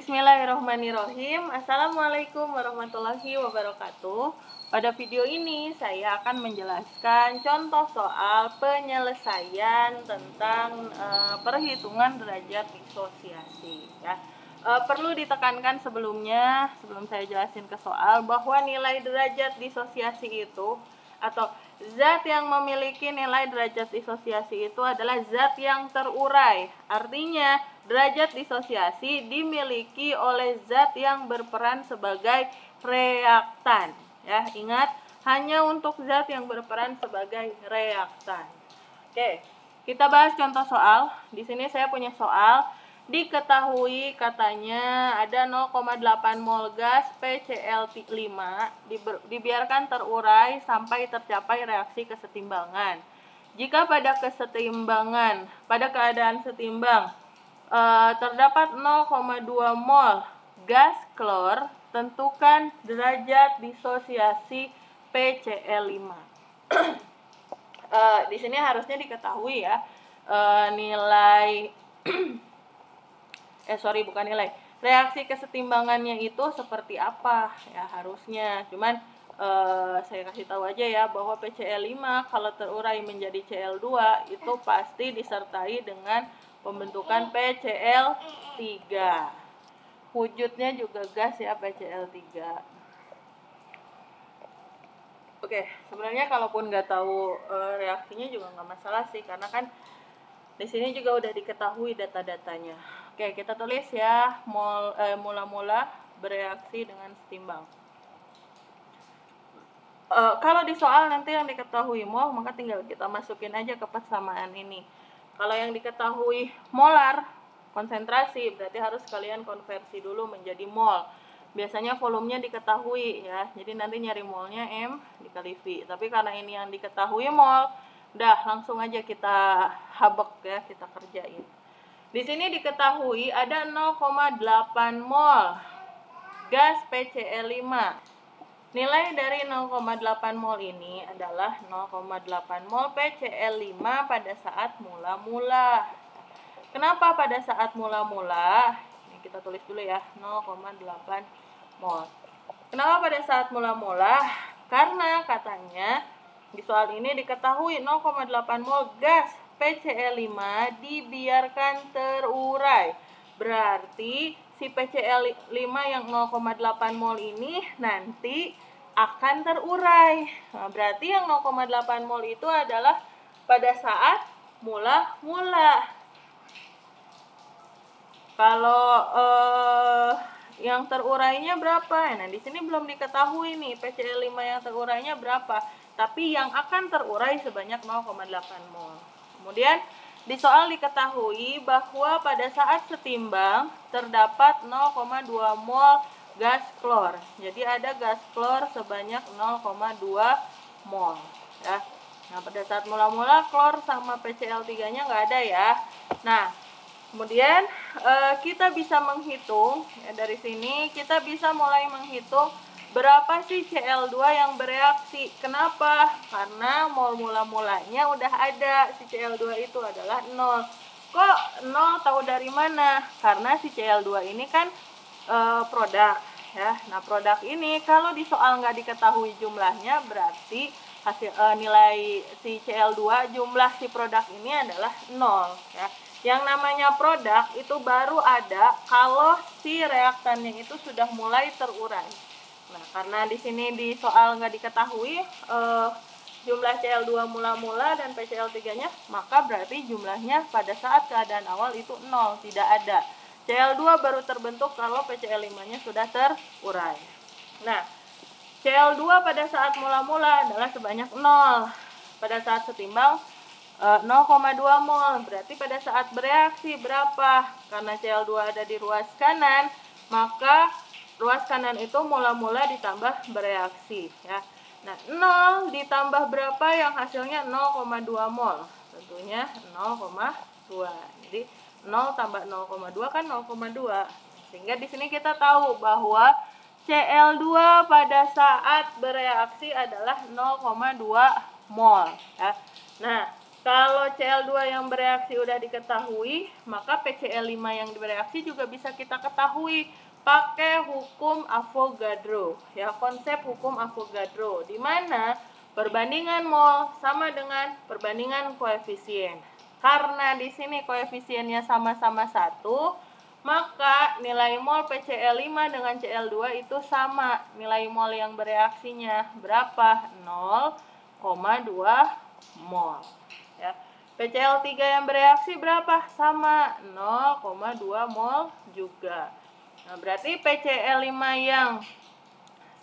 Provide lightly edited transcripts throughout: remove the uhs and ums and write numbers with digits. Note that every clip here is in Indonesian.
Bismillahirrahmanirrahim. Assalamualaikum warahmatullahi wabarakatuh. Pada video ini saya akan menjelaskan contoh soal penyelesaian tentang perhitungan derajat disosiasi ya. Perlu ditekankan sebelum saya jelasin ke soal, bahwa nilai derajat disosiasi itu atau zat yang memiliki nilai derajat disosiasi itu adalah zat yang terurai. Artinya, derajat disosiasi dimiliki oleh zat yang berperan sebagai reaktan. Ya, ingat, hanya untuk zat yang berperan sebagai reaktan. Oke, kita bahas contoh soal. Di sini saya punya soal. Diketahui katanya ada 0,8 mol gas PCl5 dibiarkan terurai sampai tercapai reaksi kesetimbangan. Jika pada keadaan setimbang terdapat 0,2 mol gas klor, tentukan derajat disosiasi PCl5. Di sini harusnya diketahui ya nilai reaksi kesetimbangannya itu seperti apa ya harusnya. Cuman saya kasih tahu aja ya bahwa PCl5 kalau terurai menjadi Cl2 itu pasti disertai dengan pembentukan PCl3. Wujudnya juga gas ya, PCl3. Oke, sebenarnya kalaupun nggak tahu reaksinya juga nggak masalah sih, karena kan di sini juga udah diketahui data-datanya. Oke, kita tulis ya mula-mula bereaksi dengan setimbang. Kalau di soal nanti yang diketahui mol, maka tinggal kita masukin aja ke persamaan ini. Kalau yang diketahui molar, konsentrasi, berarti harus kalian konversi dulu menjadi mol. Biasanya volumenya diketahui ya, jadi nanti nyari molnya M dikali V. Tapi karena ini yang diketahui mol, udah langsung aja kita habek ya, kita kerjain. Di sini diketahui ada 0,8 mol gas PCl5. Nilai dari 0,8 mol ini adalah 0,8 mol PCl5 pada saat mula-mula. Kenapa pada saat mula-mula? Ini kita tulis dulu ya, 0,8 mol. Kenapa pada saat mula-mula? Karena katanya di soal ini diketahui 0,8 mol gas PCl5 dibiarkan terurai. Berarti si PCl5 yang 0,8 mol ini nanti akan terurai. Nah, berarti yang 0,8 mol itu adalah pada saat mula-mula. Kalau yang terurainya berapa? Nah, di sini belum diketahui nih PCl5 yang terurainya berapa. Tapi yang akan terurai sebanyak 0,8 mol. Kemudian di soal diketahui bahwa pada saat setimbang terdapat 0,2 mol gas klor. Jadi ada gas klor sebanyak 0,2 mol. Ya. Nah, pada saat mula-mula klor sama PCl3-nya nggak ada ya. Nah, kemudian kita bisa menghitung ya, dari sini kita bisa mulai menghitung berapa sih Cl2 yang bereaksi. Kenapa? Karena mol mula-mulanya udah ada, si Cl2 itu adalah 0. Kok 0 tahu dari mana? Karena si Cl2 ini kan produk ya. Nah, produk ini kalau di soal nggak diketahui jumlahnya, berarti hasil nilai si Cl2 jumlah si produk ini adalah 0 ya. Yang namanya produk itu baru ada kalau si reaktannya itu sudah mulai terurai. Nah, karena di sini di soal nggak diketahui jumlah Cl2 mula-mula dan PCl3-nya, maka berarti jumlahnya pada saat keadaan awal itu 0, tidak ada. Cl2 baru terbentuk kalau PCl5-nya sudah terurai. Nah, Cl2 pada saat mula-mula adalah sebanyak 0. Pada saat setimbang 0,2 mol. Berarti pada saat bereaksi berapa? Karena Cl2 ada di ruas kanan, maka ruas kanan itu mula-mula ditambah bereaksi ya. Nah, 0 ditambah berapa yang hasilnya 0,2 mol? Tentunya 0,2. Jadi 0 tambah 0,2 kan 0,2. Sehingga di sini kita tahu bahwa Cl2 pada saat bereaksi adalah 0,2 mol ya. Nah, Kalau Cl2 yang bereaksi udah diketahui, maka PCl5 yang bereaksi juga bisa kita ketahui pakai hukum Avogadro. Ya, konsep hukum Avogadro, di mana perbandingan mol sama dengan perbandingan koefisien. Karena di sini koefisiennya sama-sama 1, maka nilai mol PCl5 dengan Cl2 itu sama. Nilai mol yang bereaksinya berapa? 0,2 mol. Ya. PCl3 yang bereaksi berapa? Sama, 0,2 mol juga. Nah, berarti PCl5 yang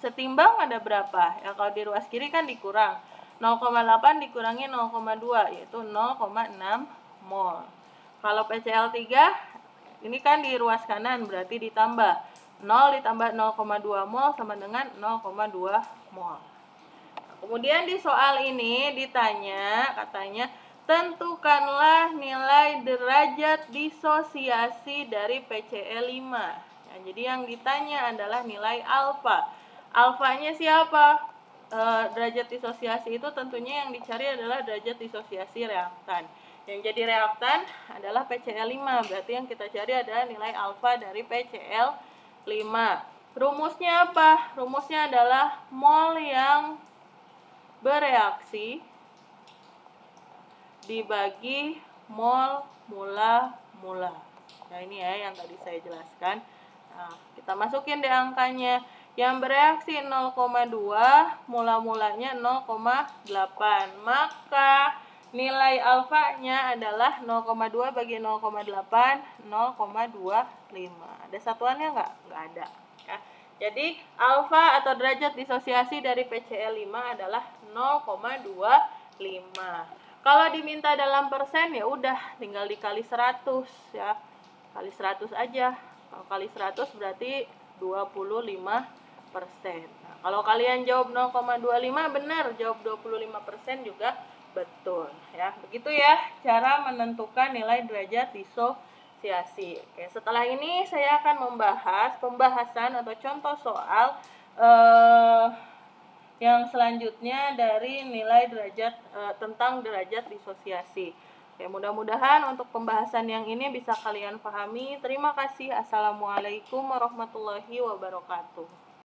setimbang ada berapa? Ya, kalau di ruas kiri kan dikurang. 0,8 dikurangi 0,2 yaitu 0,6 mol. Kalau PCl3 ini kan di ruas kanan berarti ditambah 0 ditambah 0,2 mol sama dengan 0,2 mol. Kemudian di soal ini ditanya, katanya tentukanlah nilai derajat disosiasi dari PCl5. Ya, jadi yang ditanya adalah nilai alfa. Alfanya siapa? Derajat disosiasi itu tentunya yang dicari adalah derajat disosiasi reaktan. Yang jadi reaktan adalah PCl5. Berarti yang kita cari adalah nilai alfa dari PCl5. Rumusnya apa? Rumusnya adalah mol yang bereaksi dibagi mol mula-mula. Nah, ini ya yang tadi saya jelaskan. Nah, kita masukin deh angkanya. Yang bereaksi 0,2, mula-mulanya 0,8. Maka nilai alfanya adalah 0,2 bagi 0,8, 0,25. Ada satuannya nggak? Nggak ada. Ya. Jadi, alfa atau derajat disosiasi dari PCl5 adalah 0,25. Kalau diminta dalam persen ya udah tinggal dikali 100 ya. Kali 100 aja. Kalau kali 100 berarti 25%. Nah, kalau kalian jawab 0,25 benar, jawab 25% juga betul ya. Begitu ya cara menentukan nilai derajat disosiasi. Oke, setelah ini saya akan membahas pembahasan atau contoh soal yang selanjutnya dari nilai derajat tentang derajat disosiasi. Oke, mudah-mudahan untuk pembahasan yang ini bisa kalian pahami. Terima kasih. Assalamualaikum warahmatullahi wabarakatuh.